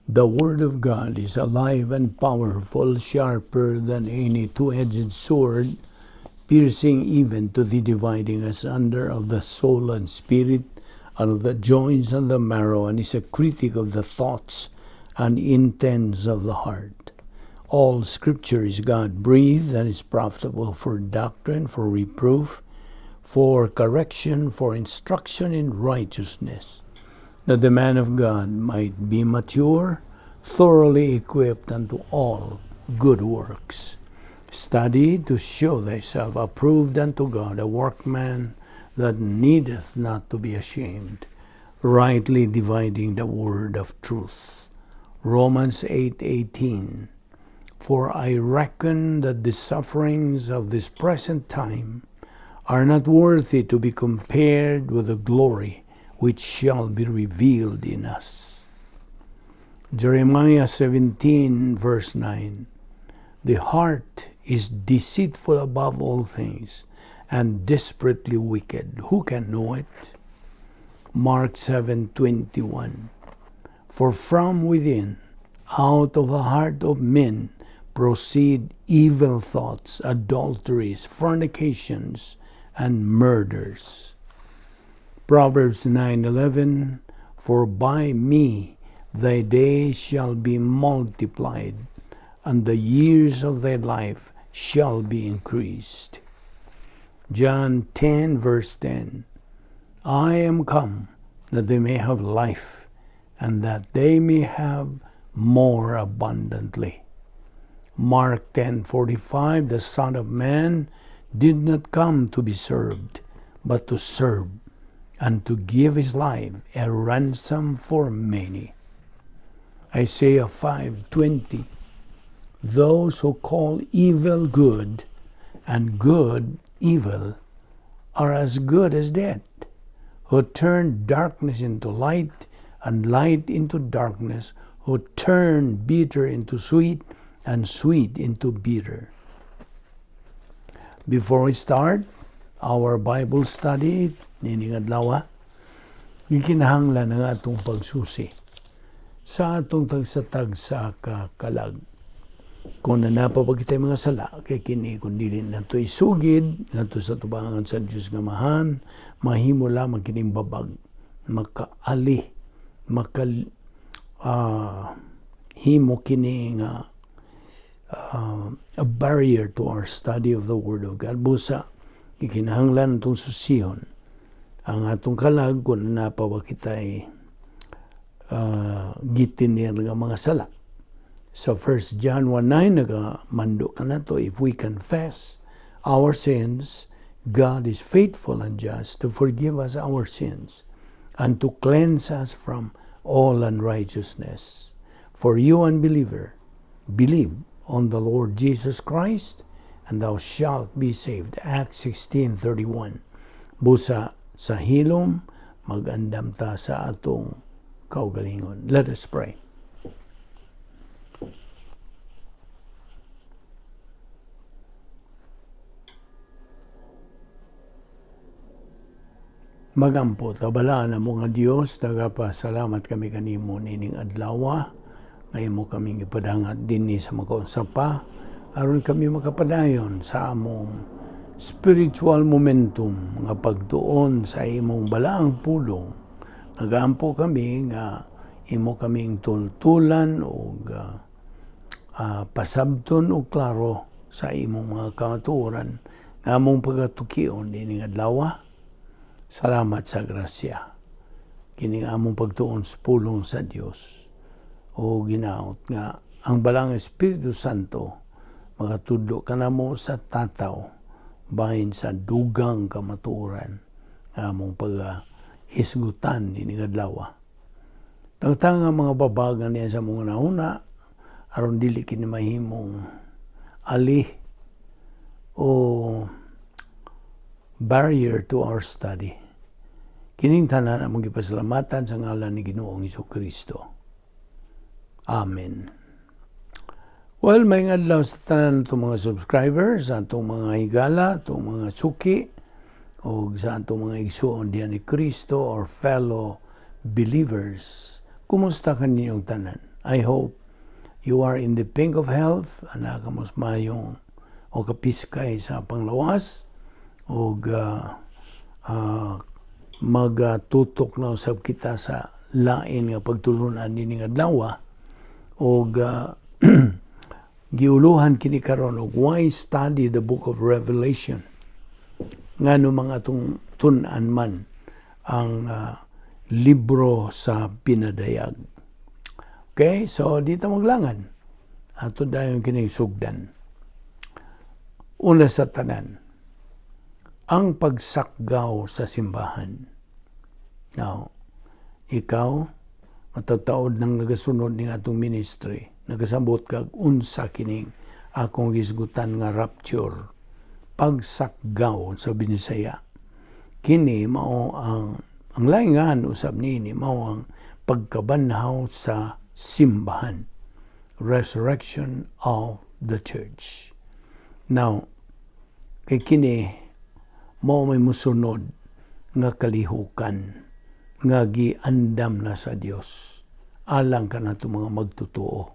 The Word of God is alive and powerful, sharper than any two-edged sword, piercing even to the dividing asunder of the soul and spirit, and of the joints and the marrow, and is a critic of the thoughts and intents of the heart. All Scripture is God-breathed and is profitable for doctrine, for reproof, for correction, for instruction in righteousness, that the man of God might be mature, thoroughly equipped unto all good works. Study to show thyself approved unto God, a workman that needeth not to be ashamed, rightly dividing the word of truth. Romans 8:18. For I reckon that the sufferings of this present time are not worthy to be compared with the glory which shall be revealed in us. Jeremiah 17 verse 9. The heart is deceitful above all things, and desperately wicked. Who can know it? Mark 7:21. For from within, out of the heart of men, proceed evil thoughts, adulteries, fornications, and murders. Proverbs 9:11. For by me thy days shall be multiplied, and the years of thy life shall be increased. John 10 verse 10. I am come that they may have life, and that they may have more abundantly. Mark 10:45. The Son of Man did not come to be served, but to serve, and to give his life a ransom for many. Isaiah 5:20. Those who call evil good and good evil are as good as dead, who turn darkness into light and light into darkness, who turn bitter into sweet and sweet into bitter. Before we start our Bible study, nining adlaw, gikinahanglan ang atong pagsusi sa atong tagsa-tagsa kalag. Kung nanapapag kita'y mga sala, kay kini kung dili na ito isugid, nga ito sa tubangan sa Diyos nga mahan, mahimo lamang kining babag, makaali, himo kini nga a barrier to our study of the Word of God. Busa, ikinahanglan itong susihon, ang atong kalag kung nanapapag kita'y gitinir nga mga sala. So 1 John 1:9 nagamando ka na to, if we confess our sins, God is faithful and just to forgive us our sins and to cleanse us from all unrighteousness. For you, unbeliever, believe on the Lord Jesus Christ, and thou shalt be saved. Acts 16:31. Busa sa hilom, magandam ta sa atong kaugalingon. Let us pray. Magampo, tabalaan na mga Diyos, nagapasalamat kami kanimo nining adlawa, ngayon mo kaming ipadangat din sa makausapa, aron kami makapadayon sa among spiritual momentum, nga pagtuon sa imong balaang pulong. Nagampo kami nga imo kaming tultulan o pasabton o klaro sa imong mga katuoran, nga among pagatukion nining adlawa. Salamat sa grasya. Kini among pagtuon sa pulong sa Dios. O ginaot nga ang balang Espiritu Santo makatudlo kanamo sa tataw bahin sa dugang kamatuoran nga among paghisgutan ini adlaw. Tangtang nga mga babagan niya sa mga nauna aron dili kini mahimong ali o barrier to our study. Kining tanan among gipasalamatan sa ngalan ni Ginoong Hesukristo. Amen. Well, may adlaw sa tanan itong mga subscribers, sa itong mga higala, itong mga suki, o sa itong mga igsuon diyan ni Kristo or fellow believers. Kumusta kaninyong tanan? I hope you are in the pink of health, anakamos mayong o kapiskay sa panglawas, o magtutok na usab kita sa lain nga pagtulunan nining adlaw, o giuluhan kini karon og why study the book of Revelation, ngano mga tun-an man ang libro sa pinadayag. Okay, so dito maglangan ato dayon kini sugdan. Una sa tanan, ang pagsakgaw sa simbahan. Now, ikaw matataod nang nagasunod ning atong ministry, nagasabot kag unsa kining akong gisgutan nga rapture, pagsakgaw sa Binisaya. Kini mao ang laingan usab niini mao ang pagkabanhaw sa simbahan, resurrection of the church. Now, kay kini mao may musunod nga kalihukan nga giandam na sa Dios alang kanato mga magtutuo.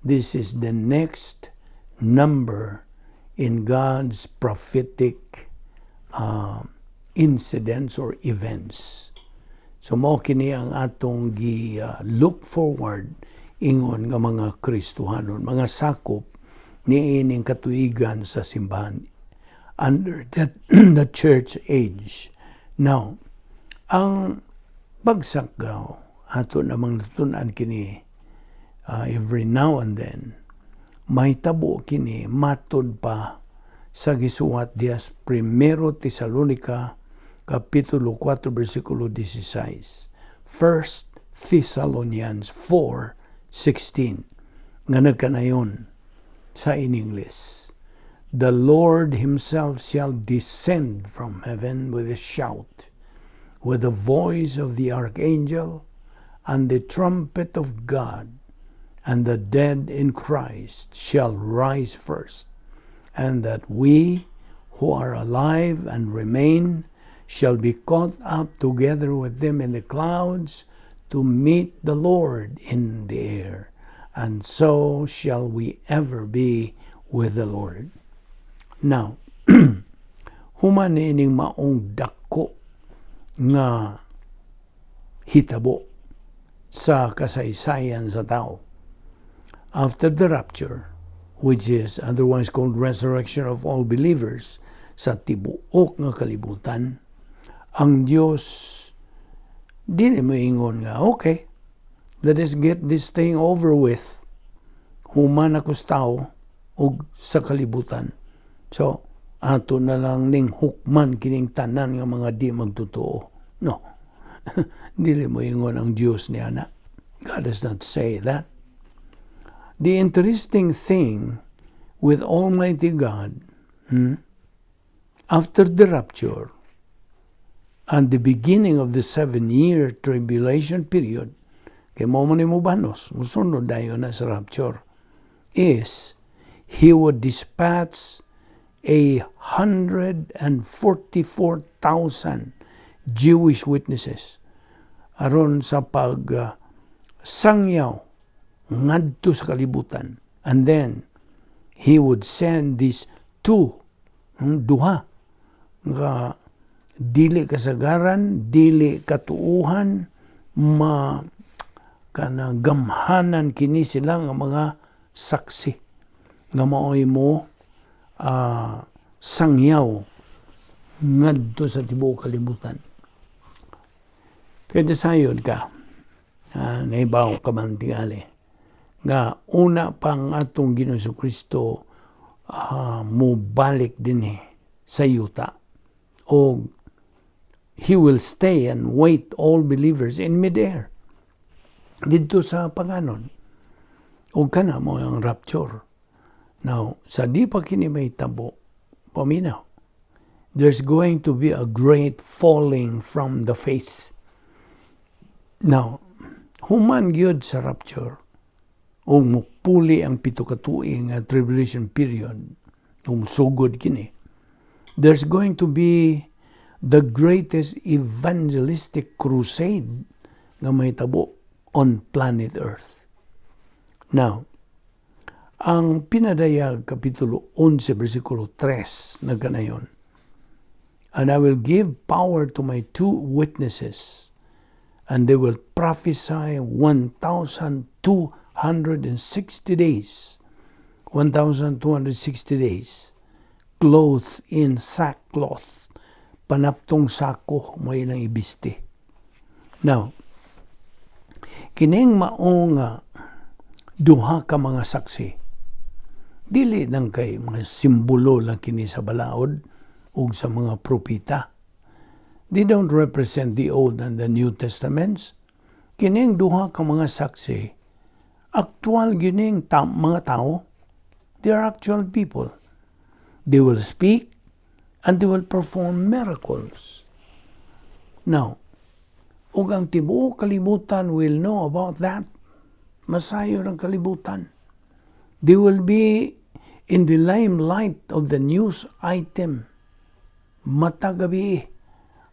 This is the next number in God's prophetic incidents or events. So mao kini ang atong look forward ingon nga mga Kristohanon, mga sakop niining katuigan sa simbahan under the church age. Now, ang pagsakgaw ato namang natunan kini every now and then, may tabo kini matod pa sa gisuwat dias 1 Tesalonica Kapitulo 4, versikulo 16. 1 Thessalonians 4:16. Nga nagkanayon sa in English. The Lord himself shall descend from heaven with a shout, with the voice of the archangel, and the trumpet of God, and the dead in Christ shall rise first, and that we who are alive and remain shall be caught up together with them in the clouds to meet the Lord in the air, and so shall we ever be with the Lord. Now, human ining maong dako nga hitabo sa kasaysayan sa tao. After the rapture, which is otherwise called resurrection of all believers, sa tibuok nga kalibutan, ang Diyos dili mo ingon nga, okay, let us get this thing over with. Human akos tao og sa kalibutan. So, ato na lang ning hukman kining tanan nga mga di magtotoo. No. Dili mo ingon ang Diyos niya na. God does not say that. The interesting thing with Almighty God, after the rapture and the beginning of the 7-year tribulation period, kay mo man mo banos, musunod dayon na sa rapture, is He would dispatch 144,000 Jewish witnesses aron sa sangyaw ngadto sa kalibutan, and then he would send these duha nga dili kasagaran, dili katuuhan, gamhanan kini sila nga mga saksi nga maoy mo sangyaw ngadto sa tibuok kalibutan. Kaya sayon ka, naibaw ka man tingali, nga una pang atong Ginoong Jesucristo mubalik din sa yuta, o He will stay and wait all believers in midair dito sa panganon, o kana mo ang rapture. Now, sa di pa kini may tabo, paminaw, there's going to be a great falling from the faith. Now, human gyud sa rapture, o mupuli ang pito ka tuig nga tribulation period, o sugod kini, there's going to be the greatest evangelistic crusade nga may tabo on planet Earth. Now, ang pinadayag Kapitulo 11, versikulo 3, nagkanayon, and I will give power to my 2 witnesses, and they will prophesy 1,260 days. 1,260 days. Clothed in sackcloth. Panaptong sako mo ilang ibiste. Now, kining maong duha ka mga saksi, dili lang kay mga simbolo lang kini sa balaod o sa mga propita. They don't represent the Old and the New Testaments. Kining duha ka mga saksi, actual gining mga tao. They are actual people. They will speak and they will perform miracles. Now, ug ang tibuok kalibutan will know about that. Masayo ang kalibutan. They will be in the limelight of the news item. Matagabi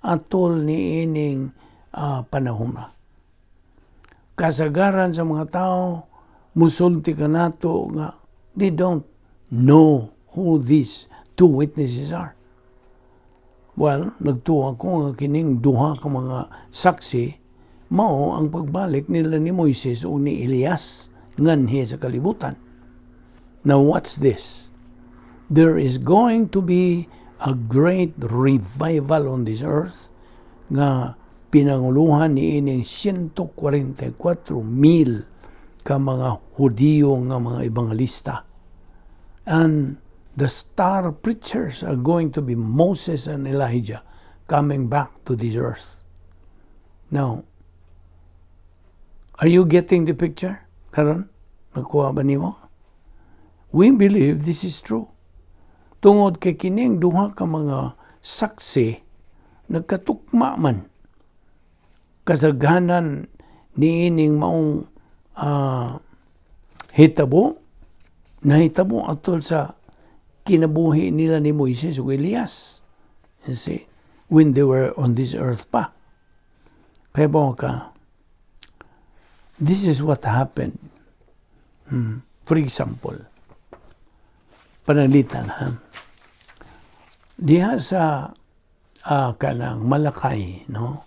atol ni ining panahon. Kasagaran sa mga tao, musulti ka nato nga, they don't know who these 2 witnesses are. Well, nagtuwa ko nga kining duha ka mga saksi, mao ang pagbalik nila ni Moises o ni Elias nganhi sa kalibutan. Now, what's this? There is going to be a great revival on this earth nga pinanguluhan ni ining 144,000 ka mga Hudiyo nga mga ebangelista. And the star preachers are going to be Moses and Elijah coming back to this earth. Now, are you getting the picture? Karon, nakuha ba nimo? We believe this is true. Tungod kay kining duha ka mga saksi, nagkatukma man. Kasaghanan ni ining maong nahitabo atol sa kinabuhi nila ni Moises o Elias. You see, when they were on this earth pa. Kaya ba ka, this is what happened. For example, panalitan ha. Diha sa kanang Malakay, no?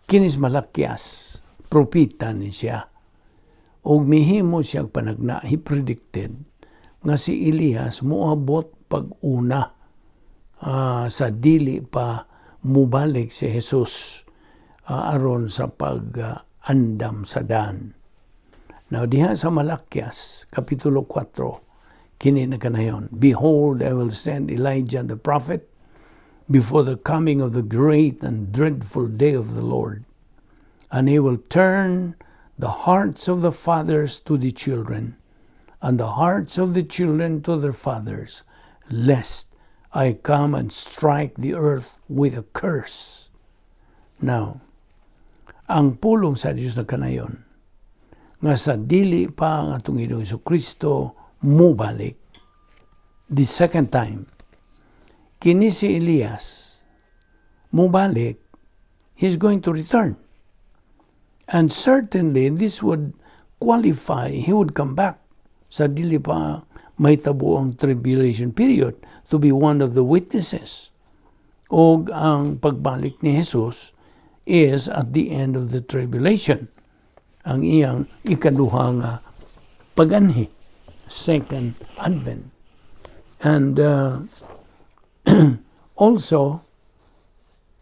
Kinis Malakyas, propita ni siya. Og mihimo siyang panagna, he predicted nga si Elias moabot pag-una sa dili pa mubalik si Jesus aron sa pag-andam sa dan. Now, diha sa Malakyas, Kapitulo 4, kini na kanayon, Behold, I will send Elijah the prophet before the coming of the great and dreadful day of the Lord. And he will turn the hearts of the fathers to the children, and the hearts of the children to their fathers, lest I come and strike the earth with a curse. Now, ang pulong sa Diyos na kanayon, nga sa dili pa ang atong Ginoong Jesucristo mubalik, the second time, kini si Elias mubalik, he's going to return. And certainly, this would qualify, he would come back sa dili pa may tabo ang tribulation period to be one of the witnesses. O ang pagbalik ni Jesus is at the end of the tribulation. Ang iyang ikaduhang paganhi, second advent. And also,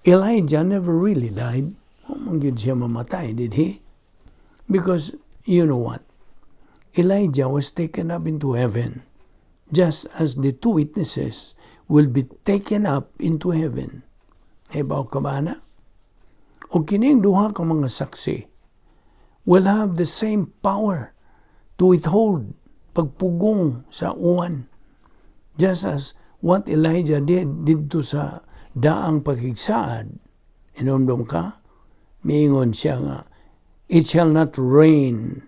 Elijah never really died. Yun siya mamatay, did he? Because, you know what? Elijah was taken up into heaven, just as the 2 witnesses will be taken up into heaven. Ebaw ka ba na? O kining duha ka mga saksi will have the same power to withhold pagpugong sa uwan, just as what Elijah did dito sa daang pagigsaad. Inomdom ka? Miingon siya nga, it shall not rain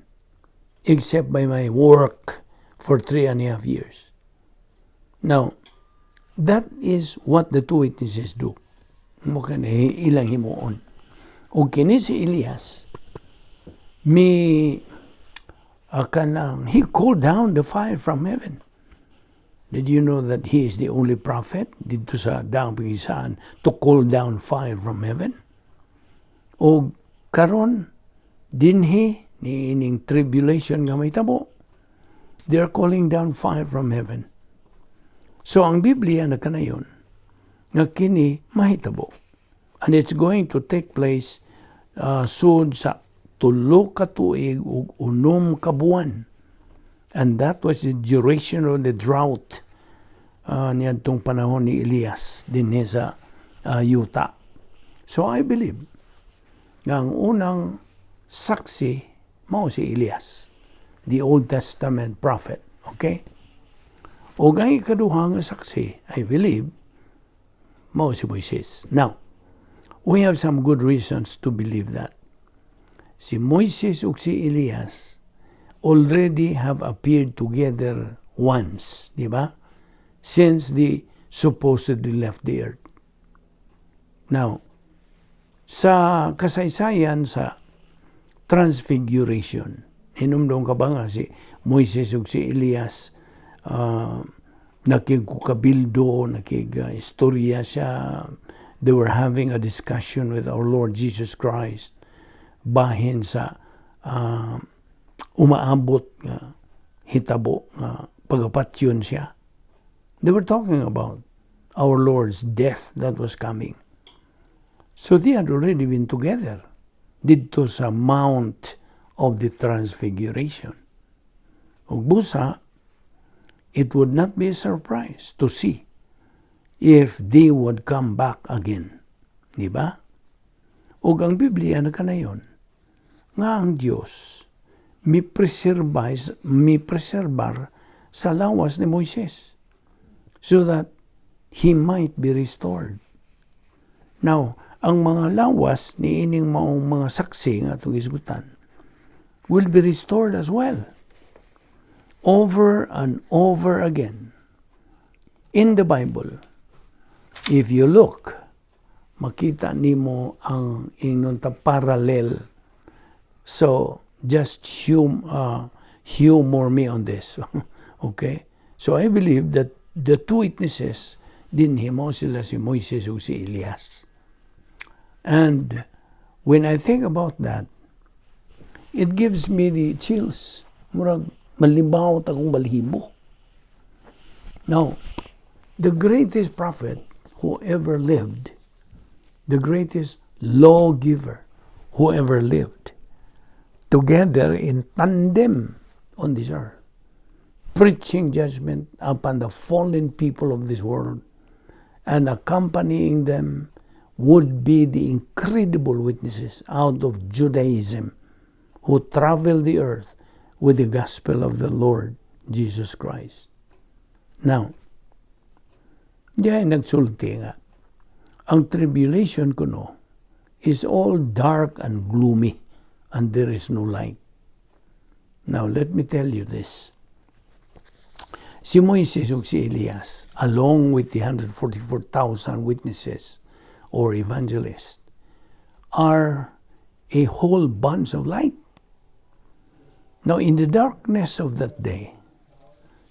except by my work for 3.5 years. Now, that is what the 2 witnesses do. Mukha na ilang himuon. O kini si Elias, may He called down the fire from heaven. Did you know that he is the only prophet dito sa daang Visayan to call down fire from heaven? O karon dinhi niining tribulation nga may tabo. They are calling down fire from heaven. So ang Biblia na kanayon nga kini mahitabo. And it's going to take place soon sa 3 ka tuig ug 6 ka buwan. And that was the duration of the drought niyadtong panahon ni Elias dinhi sa yuta. So I believe nga ang unang saksi mao si Elias, the Old Testament prophet. Okay? O ang ikaduha nga saksi, I believe, mao si Moises. Now, we have some good reasons to believe that. Si Moises ug si Elias already have appeared together once, di ba? Since they supposedly left the earth. Now, sa kasaysayan sa Transfiguration, hinumdong ka ba nga si Moises ug si Elias nakigkukabildo, nakig-istorya siya. They were having a discussion with our Lord Jesus Christ bahin sa umaabot nga hitabo nga pagapatyon siya. They were talking about our Lord's death that was coming. So they had already been together dito sa Mount of the Transfiguration. Ug busa, it would not be a surprise to see if they would come back again. Di ba? Ug ang Biblia na kanayon, nga ang Diyos mi preserbar sa lawas ni Moises so that he might be restored. Now, ang mga lawas ni ining mga saksi nga itong isgutan will be restored as well. Over and over again. In the Bible, if you look, makita nimo ang ingnon ta parallel. So, just humor me on this. Okay? So, I believe that the two witnesses, dinhimo sila si Moises ug si Elias. And when I think about that, it gives me the chills. Murag malibaw akong balhibo. Now, the greatest prophet who ever lived, the greatest lawgiver who ever lived, together in tandem on this earth, preaching judgment upon the fallen people of this world, and accompanying them would be the incredible witnesses out of Judaism who traveled the earth with the gospel of the Lord Jesus Christ. Now, diyan nagsulti nga, ang tribulation kuno is all dark and gloomy and there is no light. Now, let me tell you this. Si Moises ug si Elias, along with the 144,000 witnesses or evangelists, are a whole bunch of light. Now, in the darkness of that day,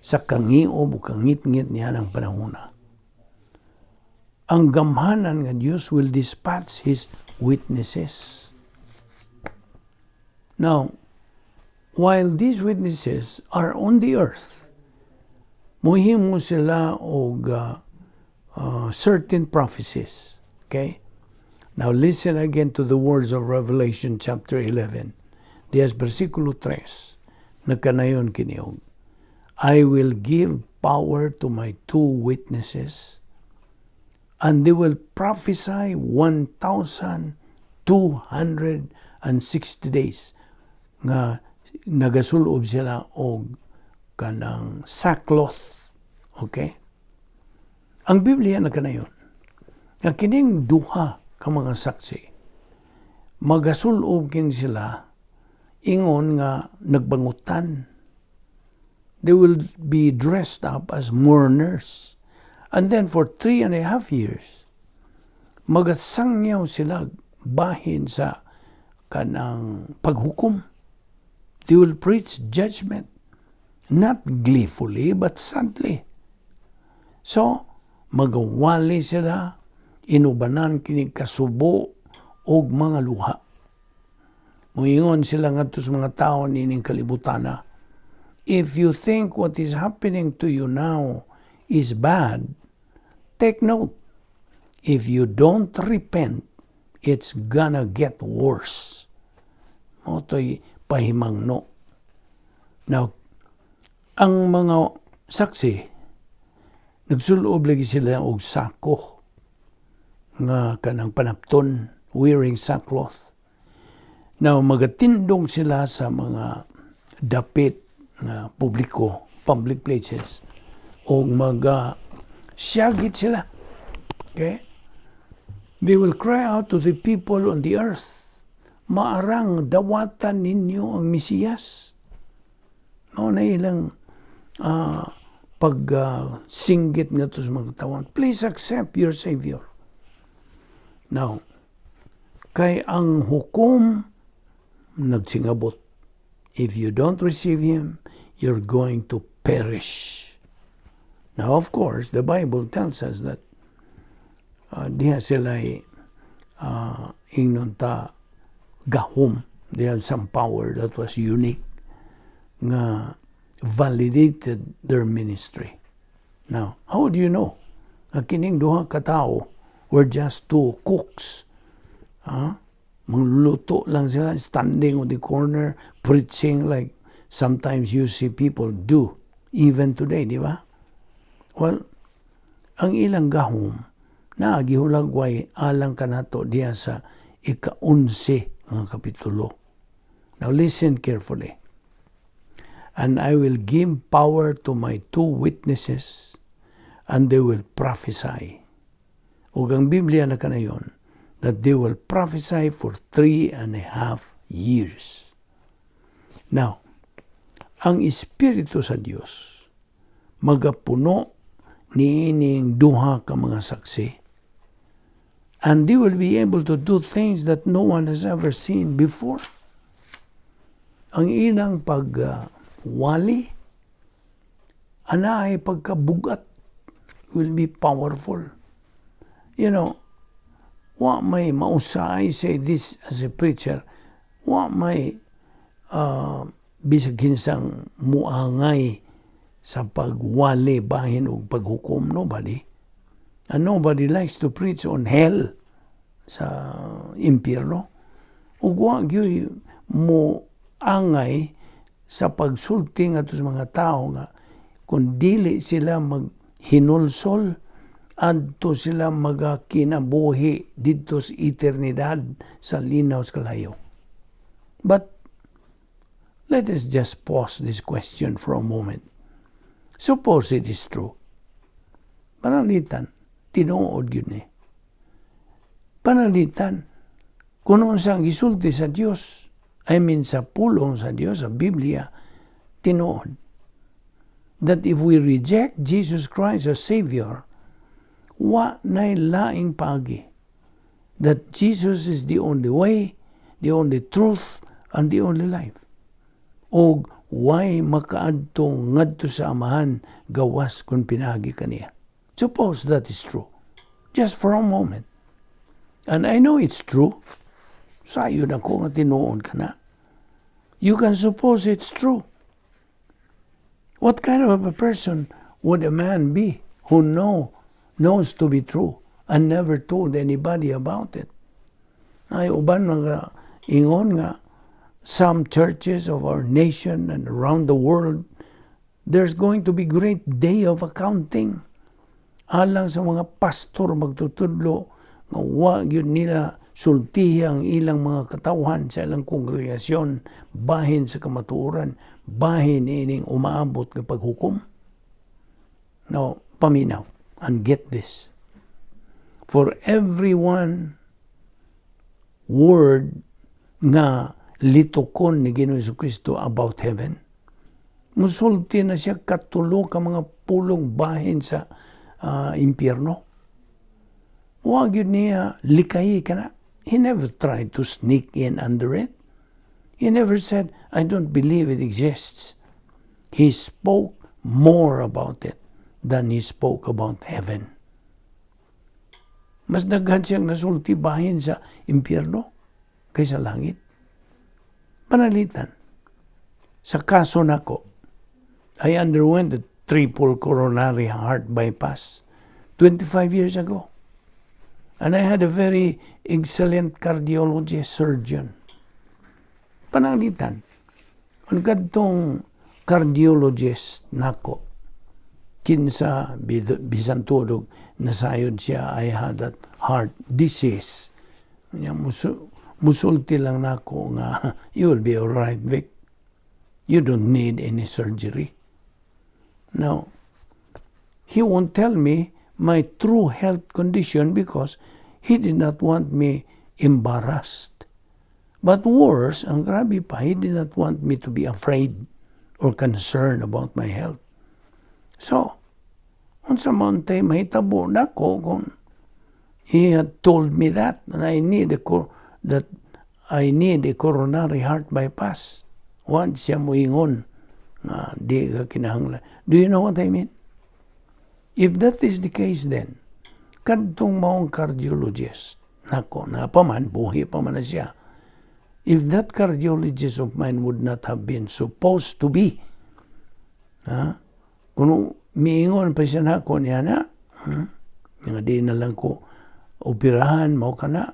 sa kangiob o kangit-ngit niya ng panahona, ang gamhanan nga Diyos will dispatch His witnesses. Now, while these witnesses are on the earth, muhimo sila og certain prophecies. Okay? Now listen again to the words of Revelation chapter 11. Dias versikulo 3. Nagkanayon kiniog. I will give power to my two witnesses, and they will prophesy 1,260 days. Nga nagasulob sila og kanang sackcloth. Okay? Ang Biblia na kanayon, nga kining duha ka mga saksi, magasulob kin sila ingon nga nagbangutan. They will be dressed up as mourners. And then for 3.5 years, magasangyaw sila bahin sa kanang paghukom. They will preach judgment, not gleefully but sadly. So, magawali sila, inubanan kini kasubo og mga luha. Muingon sila ngadto sa mga tao nining kalibutana, if you think what is happening to you now is bad, take note. If you don't repent, it's gonna get worse. Moto'y pahimangno. Now, ang mga saksi, nagsulob lagi sila og sako nga kanang panapton, wearing sackcloth. Now, magatindong sila sa mga dapit nga publiko, public places, o syagit sila. Okay? They will cry out to the people on the earth, maarang dawatan ninyo ang Mesiyas. No, na ilang singgit nga to sa mga tawan. Please accept your Savior. Now, kay ang hukom nagsingabot. If you don't receive Him, you're going to perish. Now, of course, the Bible tells us that diha sila'y ingnon ta gahom. They have some power that was unique nga validated their ministry. Now, how do you know? Kining duha ka tao were just two cooks. Mangluto lang sila, standing on the corner, preaching like sometimes you see people do, even today, di ba? Well, ang ilang gahom, naagihulagway alang kanato diya sa ika-11 ng kapitulo. Now listen carefully. And I will give power to my 2 witnesses, and they will prophesy. Ug ang Biblia na kanayon, that they will prophesy for 3.5 years. Now, ang Espiritu sa Dios magapuno niining duha ka mga saksi, and they will be able to do things that no one has ever seen before. Ang ilang pagwali, ana ay pagkabugat will be powerful. You know, wa may mausay, say this as a preacher, wa may bisag kinsang muangay sa pagwali bahin o paghukom. Nobody. And nobody likes to preach on hell sa impyerno. Ug wa gyud mo angay sa pagsulti ngadto sa mga tao nga kung dili sila maghinulsol adto sila magakinabuhi didto sa eternidad sa linaw sa kalayo. But let us just pause this question for a moment. Suppose it is true. Panalitan, tinuod yun eh. Panalitan, kung unsang gisulti sa Dios, I mean sa pulong sa Dios, sa Biblia, tinuod. That if we reject Jesus Christ as Savior, wa na'y laing pagi. That Jesus is the only way, the only truth, and the only life. O why makaadtong ngadto sa amahan gawas kung pinagi kaniya. Suppose that is true. Just for a moment. And I know it's true. Sayo na ko nga tinuon ka na. You can suppose it's true. What kind of a person would a man be who knows to be true and never told anybody about it? Ay uban mga ingon nga some churches of our nation and around the world, there's going to be great day of accounting. Alang sa mga pastor magtutudlo nga wa gyud nila sultihi ang ilang mga katawhan sa ilang kongregasyon bahin sa kamatuoran, bahin ining umaabot ng paghukom. Now, paminaw, and get this. For everyone word nga litukon ni Ginoong Jesucristo about heaven, musulti na siya katulo ka mga pulong bahin sa impyerno. Wag yun niya likayi ka na. He never tried to sneak in under it. He never said, I don't believe it exists. He spoke more about it than he spoke about heaven. Mas daghan siyang nasulti bahin sa impyerno kaysa langit. Panalitan. Sa kaso nako, I underwent a triple coronary heart bypass 25 years ago. And I had a very excellent cardiologist surgeon. Panalitan. Ang kadtong cardiologist nako, kinsa bisan tudog nasayod siya, I had that heart disease. Musulti lang nako nga, you will be alright, Vic. You don't need any surgery. Now, he won't tell me my true health condition because he did not want me embarrassed. But worse, ang grabe pa, he did not want me to be afraid or concerned about my health. So, unsa man tay mahitabo nako kung he had told me that I need a coronary heart bypass. Once siya moingon nga di ka kinahanglan. Do you know what I mean? If that is the case then, kadtong maong cardiologist nako na paman buhi pa man na siya. If that cardiologist of mine would not have been supposed to be, kung miingon pa siya nako niya na, nga di na lang ko operahan mo ka na,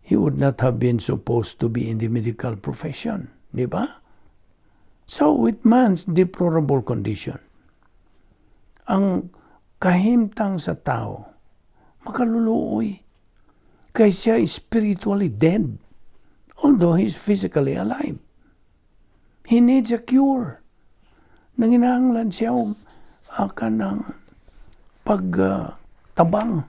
he would not have been supposed to be in the medical profession. Di ba? So, with man's deplorable condition, ang kahimtang sa tao, makaluluoy. Kaya siya is spiritually dead, although he's physically alive. He needs a cure. Nanginahanglan siya ng pagtabang,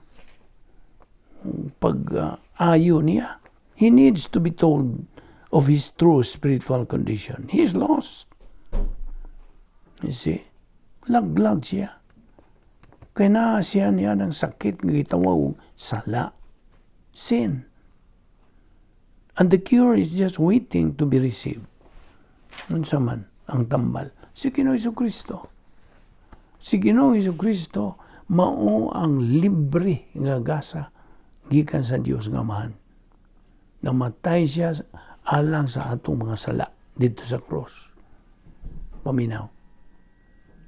pag-ayo niya. He needs to be told of his true spiritual condition. He is lost. You see? Laglag siya. Kaya na siya niya ng sakit ng gitawag sala. Sin. And the cure is just waiting to be received. Unsa man ang tambal? Si Ginoong Jesucristo. Si Ginoong Jesucristo mao ang libre nga gasa gikan sa Dios nga Amahan. Namatay siya alang sa atong mga sala dito sa cross. Paminaw.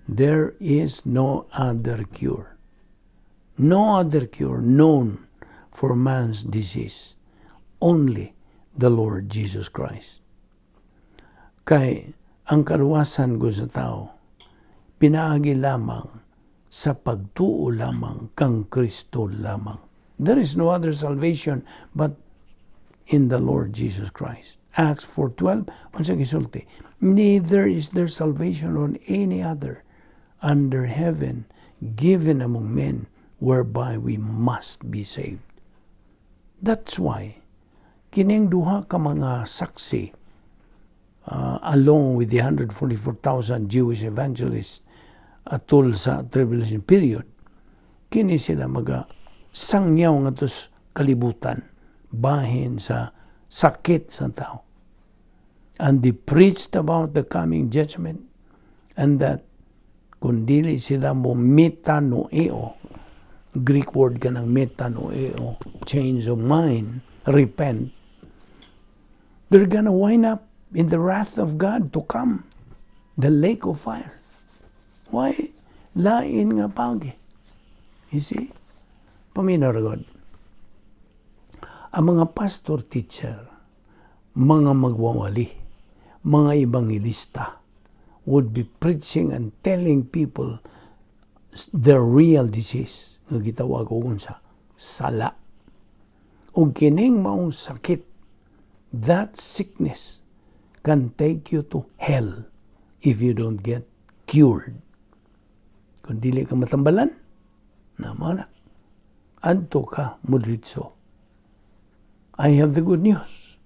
There is no other cure. No other cure known for man's disease. Only the Lord Jesus Christ. Kay ang kaluwasan ko sa tao, pinaagi lamang sa pagtuo lamang kang Kristo lamang. There is no other salvation but in the Lord Jesus Christ. Acts 4:12, unsa gisulti? Neither is there salvation on any other under heaven given among men whereby we must be saved. That's why kining duha ka mga saksi along with the 144,000 Jewish evangelists atol sa tribulation period, kini sila sangyaw nga tos kalibutan bahin sa sakit sa tao. And they preached about the coming judgment and that kung dili sila mo metanoeo, Greek word ka ng metanoeo, change of mind, repent, they're gonna wind up in the wrath of God to come, the lake of fire. Why? Lain nga pagi. You see? Paminaw God. Ang mga pastor teacher, mga magwawali, mga ebangelista would be preaching and telling people the real disease nga gitawag og unsa sala. Ug kining maong sakit, that sickness can take you to hell if you don't get cured. Kung dili ka matambalan, naman na. Adto ka mudritso. I have the good news.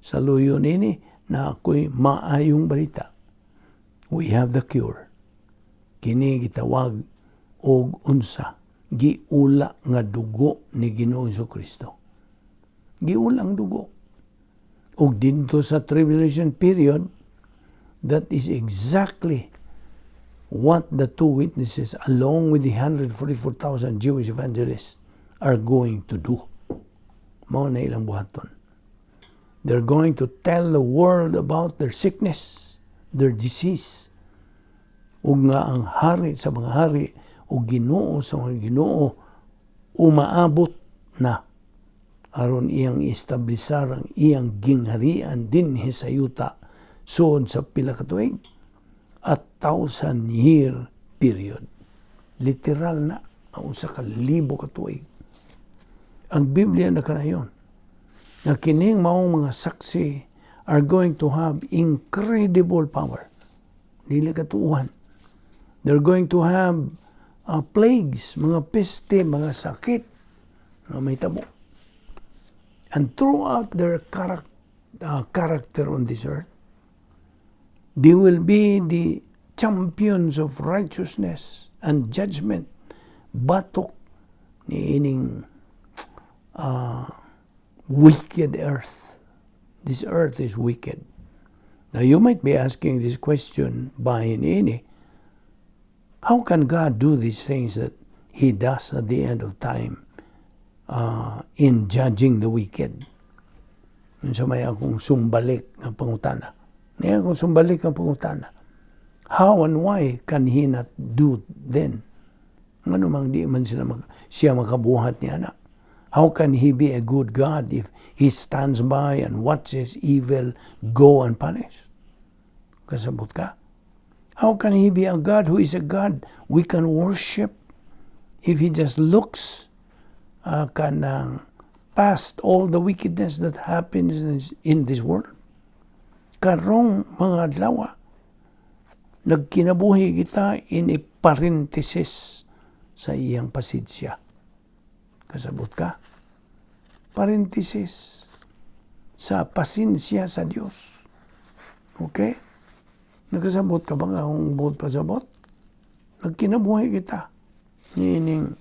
Sa luyo nini na ako'y maayong balita. We have the cure. Kini gitawag og unsa giula nga dugo ni Ginoong Jesucristo. Giula ang dugo. ug dito sa tribulation period, that is exactly what the two witnesses, along with the 144,000 Jewish evangelists, are going to do. Mao na ilang buhaton. They're going to tell the world about their sickness, their disease, ug nga ang hari sa mga hari ug Ginoo sa mga Ginoo umaabot na aron iyang istablisar ang iyang gingharian dinhi sa yuta sud sa pila ka tuig at 1,000-year period. Literal na ang usa ka libo ka tuig. Ang Biblia na kanayon na kining maong mga saksi are going to have incredible power. Dili katuuhan. They're going to have plagues, mga peste, mga sakit na may tabo. And throughout their character on this earth, they will be the champions of righteousness and judgment. Batok ni ining wicked earth. This earth is wicked. Now you might be asking this question, bahin ini, how can God do these things that He does at the end of time in judging the wicked? Yun sa may akong sumbalik ng pangutana. May akong sumbalik ng pangutana. How and why can He not do then? Ano mang di man siya makabuhat niya na. How can He be a good God if He stands by and watches evil go unpunished? Kasabot ka? How can He be a God who is a God we can worship if He just looks past all the wickedness that happens in this world? Karong mga adlaw, nagkinabuhi kita in a parenthesis sa iyang pasensya. Kasabot ka? Parenthesis sa pasensya sa Dios. Okay? Nagkasabot ka ba nga kung buot pasabot? Nagkinabuhi kita. Meaning,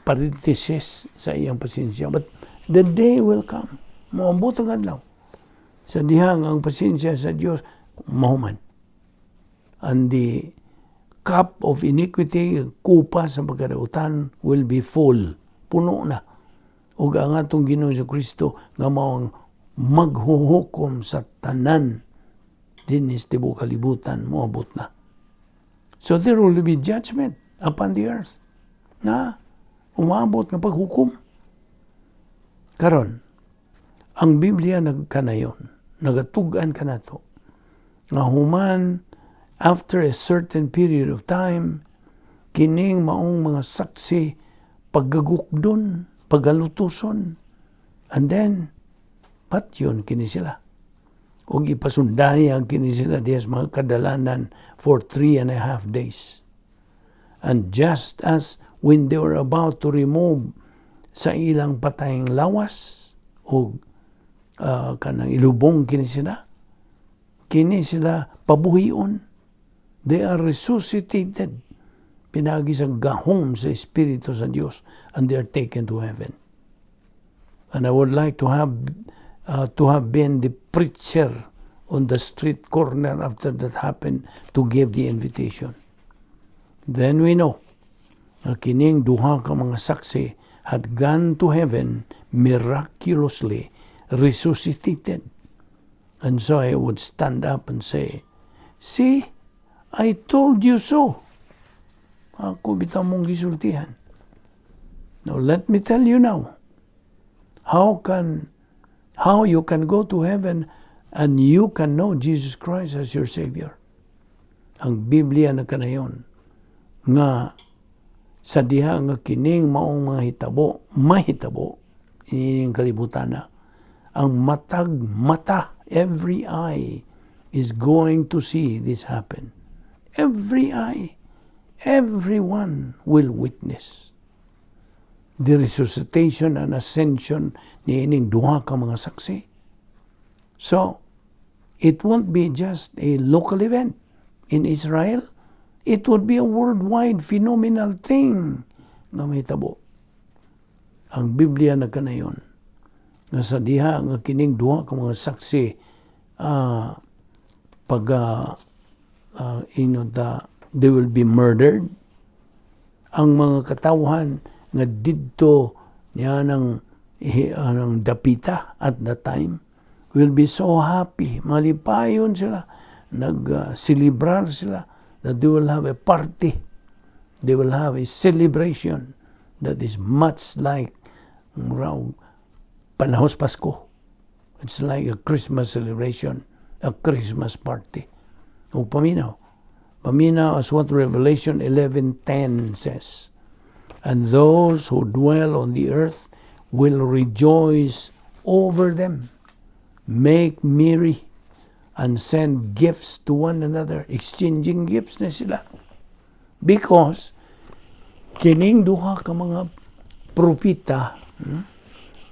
parenthesis sa iyang pasensya. But the day will come. Maabot ang adlaw. Sa dihang ang pasensya sa Diyos, mahuman. And the cup of iniquity, kupa sa pagkadautan, will be full. Puno na. Ug ang atong Ginoo sa Kristo nga maong maghuhukom sa tanan dinis tibuok kalibutan, moabot na. So there will be judgment upon the earth na umabot ng paghukom. Karon, ang Biblia nagkanayon, nagatugan ka na to, nga human after a certain period of time, kining maong mga saksi paggagukdon, pagalutuson, and then, patyon kini sila. O ipasundayag kini sila diyas mga kadalanan for 3.5 days. And just as when they were about to remove sa ilang patayang lawas, o kanang ilubong kini sila pabuhion. They are resuscitated. Pinagi sa gahom sa Espiritu sa Diyos, and they are taken to heaven. And I would like to have been the preacher on the street corner after that happened to give the invitation. Then we know na kining duha ka mga saksi had gone to heaven miraculously resuscitated. And so I would stand up and say, "See, I told you so." Ako bitaw mong gisultihan. Now let me tell you now, how you can go to heaven and you can know Jesus Christ as your Savior. Ang Biblia na kanayon nga sa diha nga kining maong mga hitabo, mahitabo ining kalibutan na. Ang mata, every eye is going to see this happen. Every eye, everyone will witness the resuscitation and ascension ni ining duha ka mga saksi. So, it won't be just a local event in Israel. It would be a worldwide phenomenal thing na may tabo. Ang Biblia na kanayon nga sa diha nga kining duha ka mga saksi pag they will be murdered. Ang mga katawhan nga didto niya ng dapita at the time will be so happy. Malipayon sila. Nag-celebrar sila that they will have a party. They will have a celebration that is much like panahos Pasko. It's like a Christmas celebration, a Christmas party. O paminaw as what Revelation 11:10 says. And those who dwell on the earth will rejoice over them, make merry, and send gifts to one another. Exchanging gifts na sila. Because kining duha ka mga propita,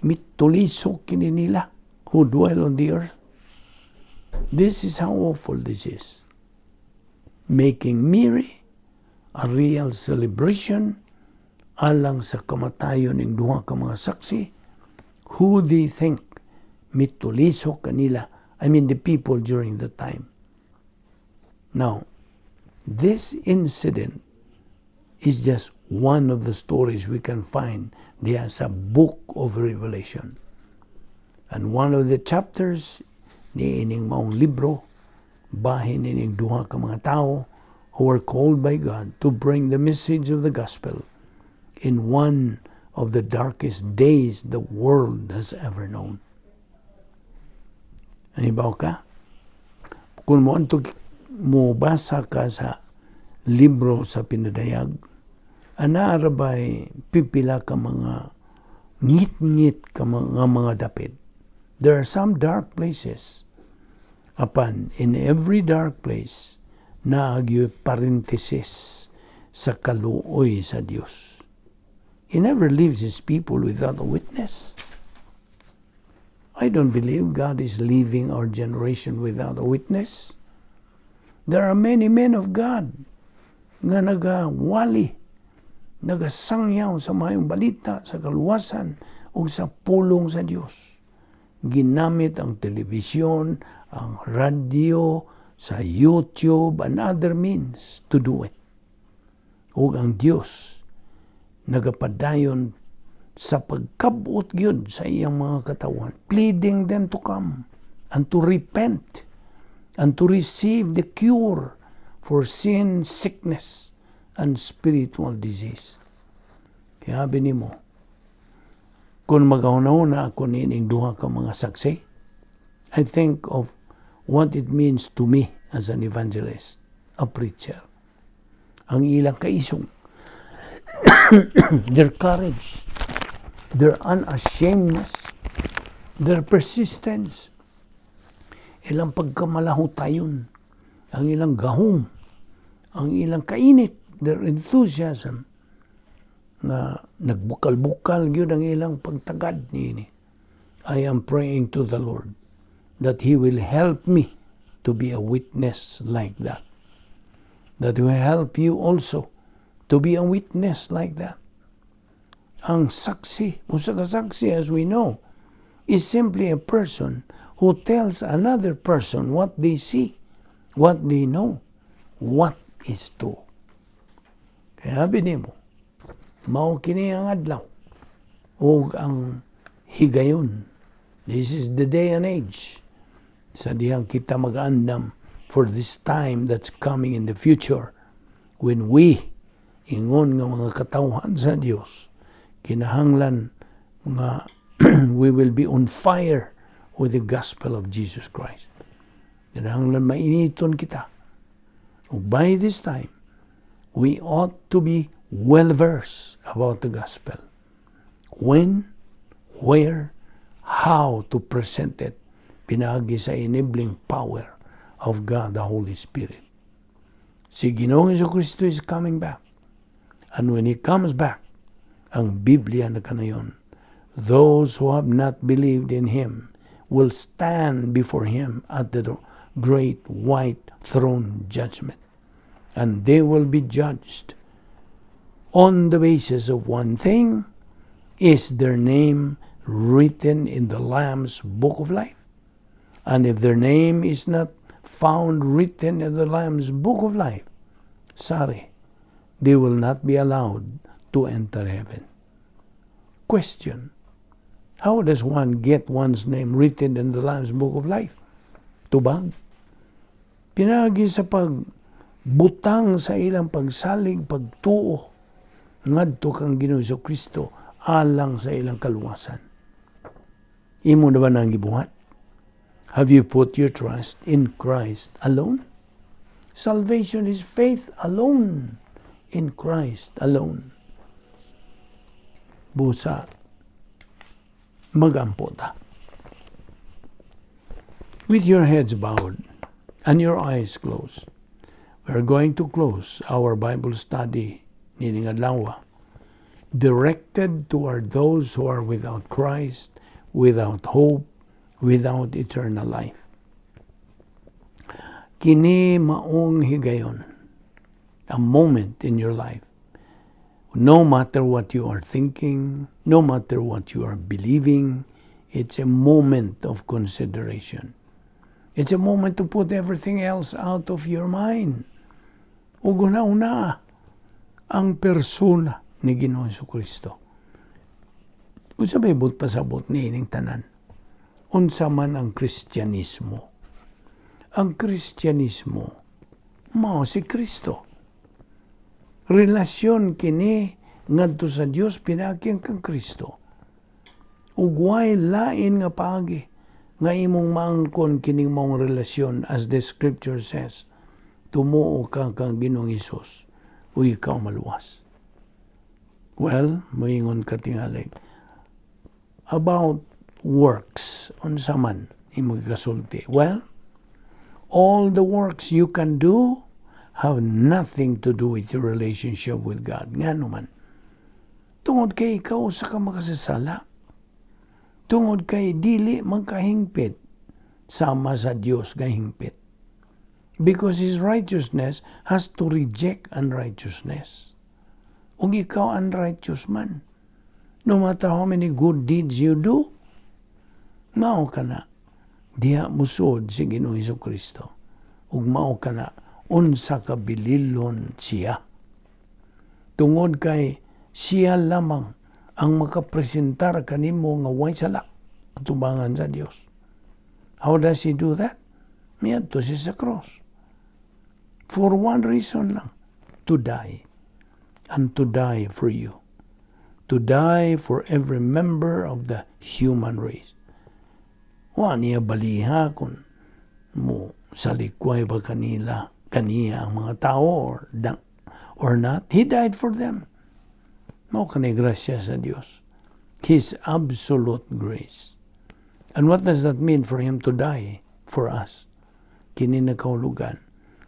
mitulisok kini nila who dwell on the earth. This is how awful this is. Making merry, a real celebration, alang sa kamatayon ng duha ka mga saksi, who they think mitulisok kanila. I mean the people during the time. Now, this incident is just one of the stories we can find there sa book of Revelation. And one of the chapters ni ining maong libro, bahin ining duha ka mga tao who were called by God to bring the message of the gospel in one of the darkest days the world has ever known. Anibaw ka? Kung mo basa ka sa libro sa pinadayag, anaarabay pipila ka mga ngit-ngit ka mga dapit. There are some dark places. Apan, in every dark place, naagyo parenthesis sa kaluoy sa Dios. He never leaves His people without a witness. I don't believe God is leaving our generation without a witness. There are many men of God nga nagawali, nagasangyaw sa mayong balita, sa kaluwasan, o sa pulong sa Dios. Ginamit ang telebisyon, ang radio, sa YouTube, and other means to do it. O ang Dios, nagapadayon sa pagkabot gyud sa iyang mga katawan, pleading them to come and to repent and to receive the cure for sin, sickness, and spiritual disease. Kaya bini mo, kung mag-una ako nining duha ka mga saksi, I think of what it means to me as an evangelist, a preacher. Ang ilang kaisong, their courage, their unashamedness, their persistence, ilang pagkamalahutayon, ang ilang gahom, ang ilang kainit, their enthusiasm, na nagbukal-bukal yun ang ilang pagtagad niini. I am praying to the Lord that He will help me to be a witness like that. That He will help you also to be a witness like that. Ang saksi, usa ka saksi, as we know, is simply a person who tells another person what they see, what they know, what is true. Kaya bini mo, mao kini ang adlaw o ang higayon. This is the day and age. Sa dihang kita mag-andam for this time that's coming in the future when we, ingon nga mga katawhan sa Dios, kinahanglan nga we will be on fire with the gospel of Jesus Christ. Kinahanglan mainiton kita. By this time, we ought to be well-versed about the gospel. When, where, how to present it, pinagi sa enabling power of God, the Holy Spirit. Si Ginoong Jesucristo is coming back. And when He comes back, ang Biblia na kanayon, those who have not believed in Him will stand before Him at the great white throne judgment. And they will be judged on the basis of one thing, is their name written in the Lamb's book of life. And if their name is not found written in the Lamb's book of life, sorry, they will not be allowed to enter heaven. Question: how does one get one's name written in the Lamb's book of life? Tubag. Pinagi sa pagbutang sa ilang pagsalig, pagtuo, ngadto kang Ginoo Kristo alang sa ilang kaluwasan. Imo na ba nang gibuhat? Have you put your trust in Christ alone? Salvation is faith alone, in Christ alone. Busa, magampo ta. With your heads bowed and your eyes closed, we are going to close our Bible study nining adlaw, directed toward those who are without Christ, without hope, without eternal life. Kini maong higayon, a moment in your life. No matter what you are thinking, no matter what you are believing, it's a moment of consideration. It's a moment to put everything else out of your mind. Ug una ang persona ni Ginoo Kristo. Unsa may but pasabot niining tanan? Unsa man ang Kristyanismo? Ang Kristyanismo mao si Kristo. Relasyon kini ngadto sa Dios pinagi kang Kristo. Ug way lain nga paagi nga imong maangkon kining maong relasyon, as the scripture says, tumuo ka kang Ginoong Hesus ug ikaw maluwas. Well, moingon ka tingali about works, unsa man imong kasulti. Well, all the works you can do have nothing to do with your relationship with God. Ngano man. Tungod kay ikaw usa ka makasasala. Tungod kay dili magkahingpit sama sa Dios nga hingpit. Because His righteousness has to reject unrighteousness. Ug ikaw unrighteous man, no matter how many good deeds you do, mao ka na diha musod si Ginoo Kristo. Ug mao ka na unsa ka bililon siya. Tungod kay siya lamang ang makapresentar kanimo nga way sala tubangan sa Dios. How does He do that? Miadto siya sa cross. For one reason lang, to die. And to die for you. To die for every member of the human race. Wa niya baliha kung mo salikway ba kaniya ang mga tao or not. He died for them. Mao kanay grasya sa Dios. His absolute grace. And what does that mean for Him to die for us? Kini nagkaulugan.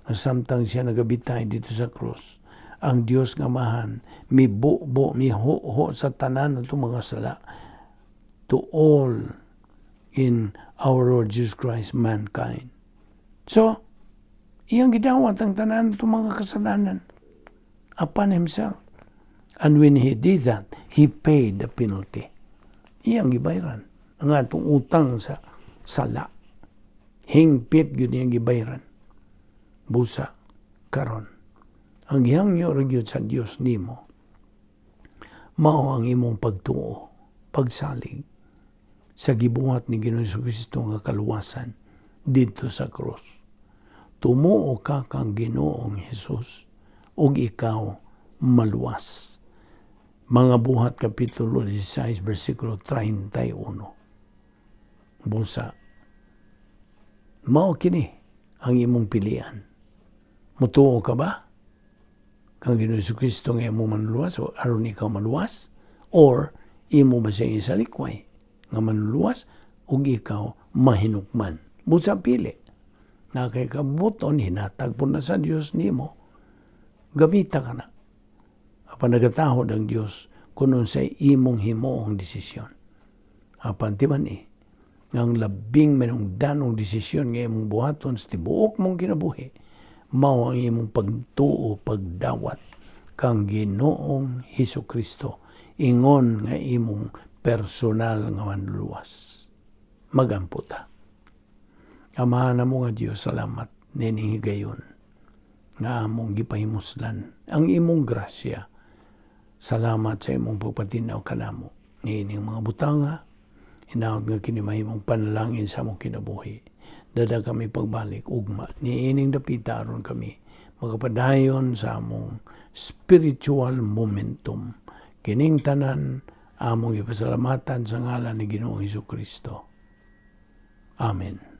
Samtang siya nagabitay dito sa krus, ang Dios nga mahan, mibubo, miho sa tanan ng mga sala, to all in our Lord Jesus Christ, mankind. So, iyang gidawat ang tanan ng mga kasalanan upon Himself. And when He did that, He paid the penalty. Iyang gibayran. Ang atong utang sa sala. Hingpit yun iyang gibayran. Busa, karon. Ang gihangyo ragyod sa Dios nimo, mao ang imong pagtuo, pagsalig sa gibuhat ni Ginoong Kristo nga kaluwasan dito sa cross. Tumuo ka kang Ginoong Hesus ug ikaw maluwas. Mga Buhat Kapitulo 16, versikulo 31. Busa, mao kini ang imong pilian. Mutuo ka ba kang Ginoong Kristo nga imong manluwas o aron ikaw maluwas? Or imo ba siya isalikway nga manluwas ug ikaw mahinukman? Busa pili. Na kay kabuton hinatag po na sa Dios nimo. Gamita ka na. Apan nagatahod ang Dios kunon sa imong himuong desisyon. Apan timan ang labing manungdanong desisyon nga imong buhaton sa tibuok mong kinabuhi, mao ang imong pagtuo, pagdawat kang Ginoong Hesukristo. Ingon nga imong personal nga manluluwas. Magampo ta. Amahan na mo nga Diyos, salamat nining higayon nga among gipahimuslan ang imong grasya. Salamat sa imong pagpatinaw kanamo nining mga butanga, hinaot nga kinimahimong panalangin sa among kinabuhi. Dada kami pagbalik ugma niining dapita aron kami magapadayon sa among spiritual momentum. Kining tanan among ipasalamatan sa ngalan ni Ginoong Hesukristo. Amen.